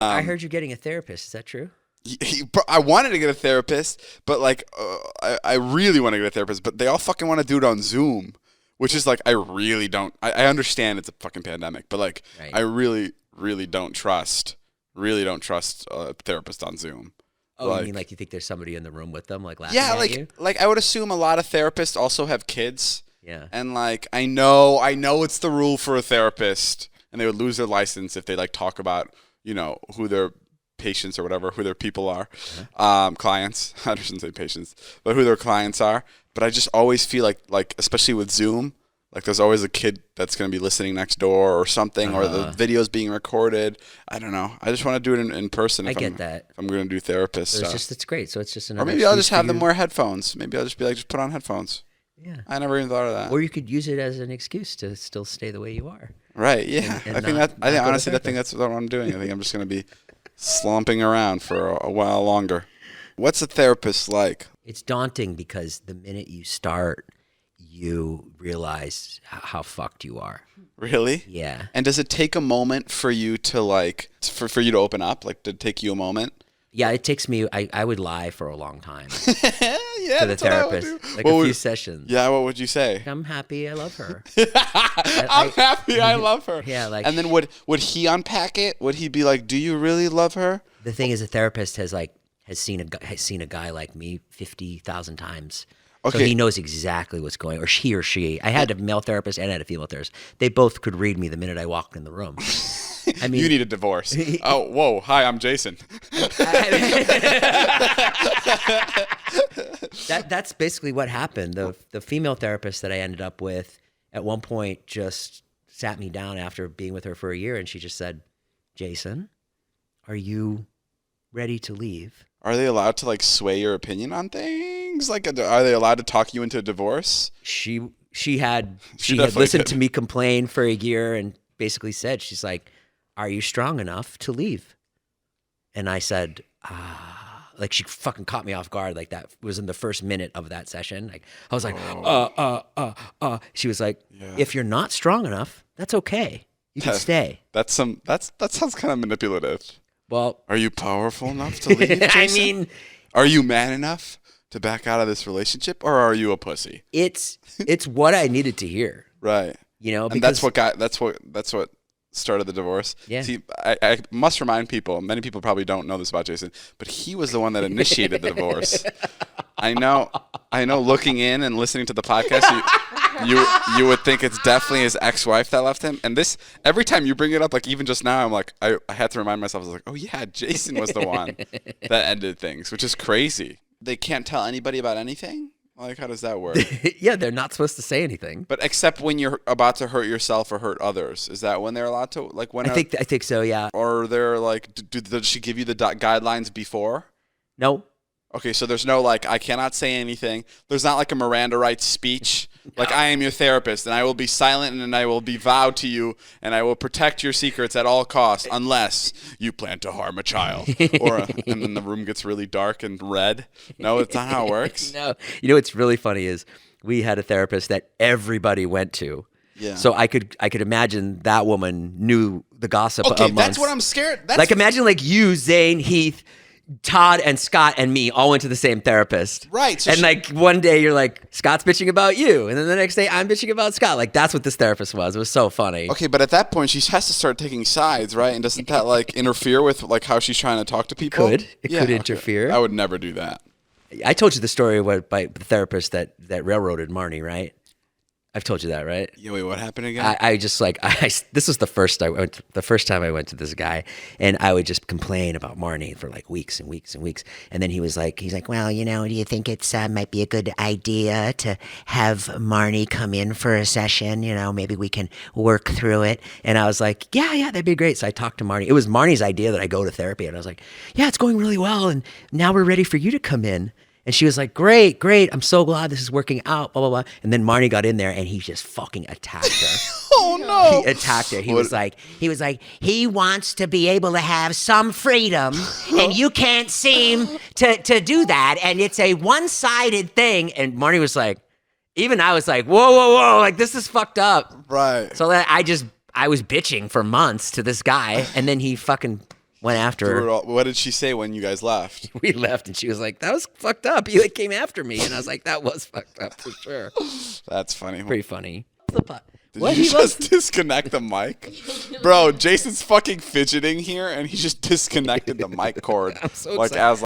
I heard you're getting a therapist. Is that true? I wanted to get a therapist, but like, I really want to get a therapist, but they all fucking want to do it on Zoom, which is like, I really don't. I understand it's a fucking pandemic, but like, right. I really don't trust a therapist on Zoom. Oh, like, you mean like you think there's somebody in the room with them, like laughing at you? Like I would assume a lot of therapists also have kids. Yeah. And like, I know it's the rule for a therapist, and they would lose their license if they like talk about, you know, who their patients or whatever, who their people are, clients. I shouldn't say patients, but who their clients are. But I just always feel like especially with Zoom, like there's always a kid that's going to be listening next door or something, or the video's being recorded. I don't know. I just want to do it in person. I get that. If I'm going to do therapist stuff. It's great. So it's just another. Or maybe I'll just have them wear headphones. Maybe I'll just be like, just put on headphones. Yeah. I never even thought of that. Or you could use it as an excuse to still stay the way you are. Right. Yeah. I think that's what I'm doing. I think I'm just going to be slumping around for a while longer. What's a therapist like? It's daunting because the minute you start, you realize how fucked you are. Really? Yeah. And does it take a moment for you to like, for you to open up? Like, did it take you a moment? Yeah, it takes me, I would lie for a long time. Yeah, to the therapist. Like a few sessions. Yeah, what would you say? I'm happy, I love her. I'm happy, I love her. Yeah, like. And then would he unpack it? Would he be like, do you really love her? The thing is, a therapist has seen a guy like me 50,000 times. Okay. So he knows exactly what's going on, or he or she. I had a male therapist and I had a female therapist. They both could read me the minute I walked in the room. I mean, you need a divorce. Oh, whoa. Hi, I'm Jason. That's basically what happened. The female therapist that I ended up with at one point just sat me down after being with her for a year, and she just said, Jason, are you ready to leave? Are they allowed to like sway your opinion on things? Like, are they allowed to talk you into a divorce? She had listened to me complain for a year and basically said, she's like, are you strong enough to leave? And I said, like she fucking caught me off guard. Like that was in the first minute of that session. Like I was like, She was like, if you're not strong enough, that's okay. You can stay. That sounds kind of manipulative. Well, are you powerful enough to leave, Jason? I mean, are you man enough to back out of this relationship, or are you a pussy? It's what I needed to hear. Right. You know, and that's what started the divorce. Yeah. See, I must remind people, many people probably don't know this about Jason, but he was the one that initiated the divorce. I know looking in and listening to the podcast, you would think it's definitely his ex-wife that left him. And this, every time you bring it up, like even just now, I'm like, I had to remind myself, I was like, oh yeah, Jason was the one that ended things, which is crazy. They can't tell anybody about anything? Like, how does that work? Yeah, they're not supposed to say anything. But except when you're about to hurt yourself or hurt others. Is that when they're allowed to? Like when? I think so, yeah. Or they're like, did she give you the guidelines before? No. Okay, so there's no like, I cannot say anything. There's not like a Miranda rights speech. Like, I am your therapist, and I will be silent, and I will be vowed to you, and I will protect your secrets at all costs, unless you plan to harm a child. And then the room gets really dark and red. No, it's not how it works. No. You know what's really funny is we had a therapist that everybody went to. Yeah. So I could imagine that woman knew the gossip. Okay, that's what I'm scared. Like imagine like you, Zane, Heath, Todd and Scott and me all went to the same therapist. Right. So and like one day you're like, Scott's bitching about you. And then the next day I'm bitching about Scott. Like that's what this therapist was. It was so funny. Okay, but at that point she has to start taking sides, right? And doesn't that like interfere with like how she's trying to talk to people? It could interfere. I would never do that. I told you the story by the therapist that railroaded Marnie, right? I've told you that, right? Yeah, wait, what happened again? I just like this was the first time I went to this guy, and I would just complain about Marnie for like weeks and weeks and weeks, and then he's like, well, you know, do you think it's might be a good idea to have Marnie come in for a session? You know, maybe we can work through it. And I was like, yeah, that'd be great. So I talked to Marnie. It was Marnie's idea that I go to therapy, and I was like, yeah, it's going really well, and now we're ready for you to come in. And she was like, great. I'm so glad this is working out, blah, blah, blah. And then Marnie got in there and he just fucking attacked her. Oh, no. He attacked her. He was like, he wants to be able to have some freedom and you can't seem to do that. And it's a one-sided thing. And Marnie was like, even I was like, whoa. Like, this is fucked up. Right. So that I was bitching for months to this guy. And then he went after her. What did she say when you guys left? We left, and she was like, "That was fucked up. You like came after me," and I was like, "That was fucked up for sure." That's funny. Pretty funny. Did you just disconnect the mic? Bro, Jason's fucking fidgeting here, and he just disconnected the mic cord. I'm so like excited. as